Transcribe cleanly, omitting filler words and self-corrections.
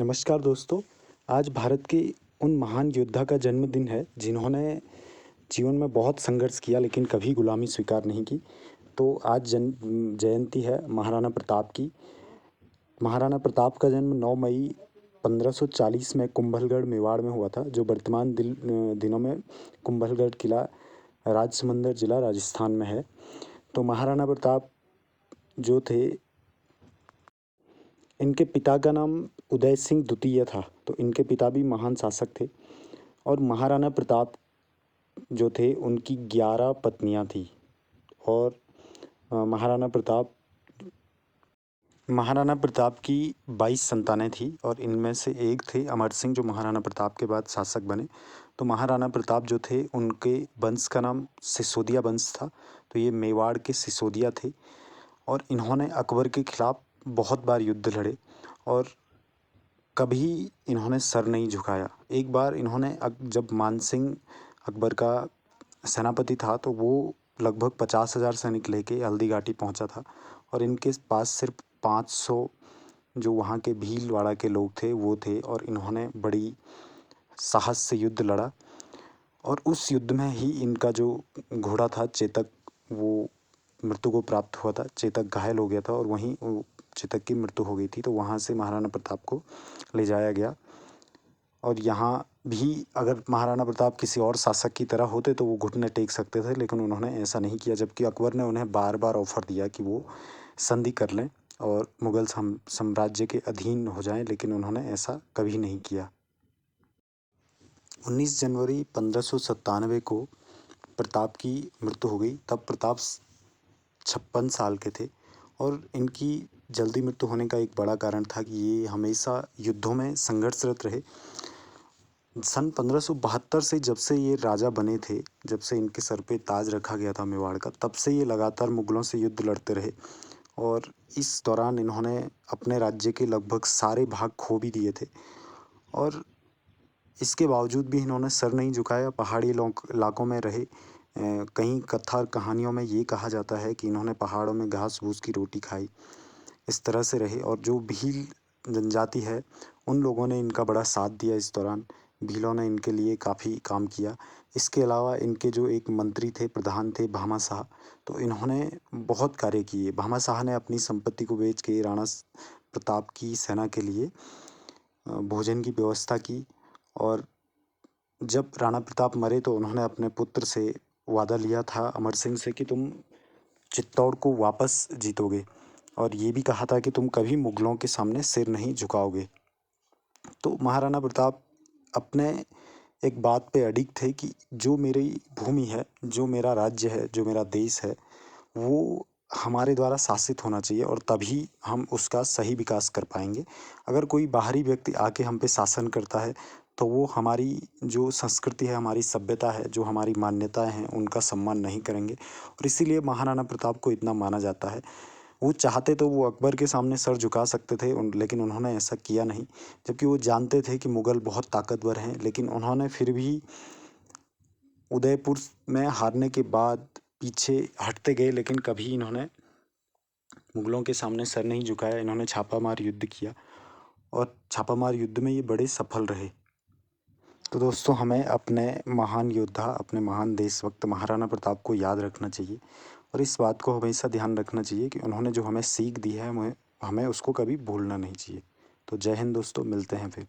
नमस्कार दोस्तों। आज भारत के उन महान योद्धा का जन्मदिन है जिन्होंने जीवन में बहुत संघर्ष किया लेकिन कभी गुलामी स्वीकार नहीं की। तो आज जयंती है महाराणा प्रताप की। महाराणा प्रताप का जन्म 9 मई 1540 में कुंभलगढ़ मेवाड़ में हुआ था, जो वर्तमान दिनों में कुंभलगढ़ किला राजसमंदर जिला राजस्थान में है। तो महाराणा प्रताप जो थे, इनके पिता का नाम उदय सिंह द्वितीय था। तो इनके पिता भी महान शासक थे। और महाराणा प्रताप जो थे, उनकी 11 पत्नियां थी। और महाराणा प्रताप की 22 संतानें थी और इनमें से एक थे अमर सिंह, जो महाराणा प्रताप के बाद शासक बने। तो महाराणा प्रताप जो थे, उनके वंश का नाम सिसोदिया वंश था। तो ये मेवाड़ के सिसोदिया थे और इन्होंने अकबर के खिलाफ बहुत बार युद्ध लड़े और कभी इन्होंने सर नहीं झुकाया। एक बार इन्होंने जब मानसिंह अकबर का सेनापति था, तो वो लगभग 50,000 सैनिक लेके हल्दी घाटी पहुंचा था और इनके पास सिर्फ 500 जो वहाँ के भीलवाड़ा के लोग थे वो थे। और इन्होंने बड़ी साहस से युद्ध लड़ा और उस युद्ध में ही इनका जो घोड़ा था चेतक, वो मृत्यु को प्राप्त हुआ था। चेतक घायल हो गया था और वहीं चेतक की मृत्यु हो गई थी। तो वहाँ से महाराणा प्रताप को ले जाया गया। और यहाँ भी अगर महाराणा प्रताप किसी और शासक की तरह होते तो वो घुटने टेक सकते थे, लेकिन उन्होंने ऐसा नहीं किया। जबकि अकबर ने उन्हें बार बार ऑफर दिया कि वो संधि कर लें और मुगल साम्राज्य के अधीन हो जाएं, लेकिन उन्होंने ऐसा कभी नहीं किया। 19 जनवरी 1597 को प्रताप की मृत्यु हो गई। तब प्रताप 56 साल के थे और इनकी जल्दी मृत्यु होने का एक बड़ा कारण था कि ये हमेशा युद्धों में संघर्षरत रहे। सन 1572 से जब से ये राजा बने थे, जब से इनके सर पे ताज रखा गया था मेवाड़ का, तब से ये लगातार मुगलों से युद्ध लड़ते रहे। और इस दौरान इन्होंने अपने राज्य के लगभग सारे भाग खो भी दिए थे। और इसके बावजूद भी इन्होंने सर नहीं झुकाया, पहाड़ी इलाकों में रहे। कई कथा कहानियों में ये कहा जाता है कि इन्होंने पहाड़ों में घास फूस की रोटी खाई, इस तरह से रहे। और जो भील जनजाति है, उन लोगों ने इनका बड़ा साथ दिया इस दौरान। भीलों ने इनके लिए काफ़ी काम किया। इसके अलावा इनके जो एक मंत्री थे, प्रधान थे, भामा शाह, तो इन्होंने बहुत कार्य किए। भामा शाह ने अपनी संपत्ति को बेच के राणा प्रताप की सेना के लिए भोजन की व्यवस्था की। और जब राणा प्रताप मरे तो उन्होंने अपने पुत्र से वादा लिया था, अमर सिंह से, कि तुम चित्तौड़ को वापस जीतोगे। और ये भी कहा था कि तुम कभी मुगलों के सामने सिर नहीं झुकाओगे। तो महाराणा प्रताप अपने एक बात पे अडिग थे कि जो मेरी भूमि है, जो मेरा राज्य है, जो मेरा देश है, वो हमारे द्वारा शासित होना चाहिए और तभी हम उसका सही विकास कर पाएंगे। अगर कोई बाहरी व्यक्ति आके हम पे शासन करता है तो वो हमारी जो संस्कृति है, हमारी सभ्यता है, जो हमारी मान्यताएं हैं, उनका सम्मान नहीं करेंगे। और इसीलिए महाराणा प्रताप को इतना माना जाता है। वो चाहते तो वो अकबर के सामने सर झुका सकते थे, लेकिन उन्होंने ऐसा किया नहीं। जबकि वो जानते थे कि मुगल बहुत ताकतवर हैं, लेकिन उन्होंने फिर भी उदयपुर में हारने के बाद पीछे हटते गए, लेकिन कभी इन्होंने मुगलों के सामने सर नहीं झुकाया। इन्होंने छापामार युद्ध किया और छापामार युद्ध में ये बड़े सफल रहे। तो दोस्तों, हमें अपने महान योद्धा, अपने महान देशभक्त महाराणा प्रताप को याद रखना चाहिए और इस बात को हमेशा ध्यान रखना चाहिए कि उन्होंने जो हमें सीख दी है, हमें उसको कभी भूलना नहीं चाहिए। तो जय हिंद दोस्तों, मिलते हैं फिर।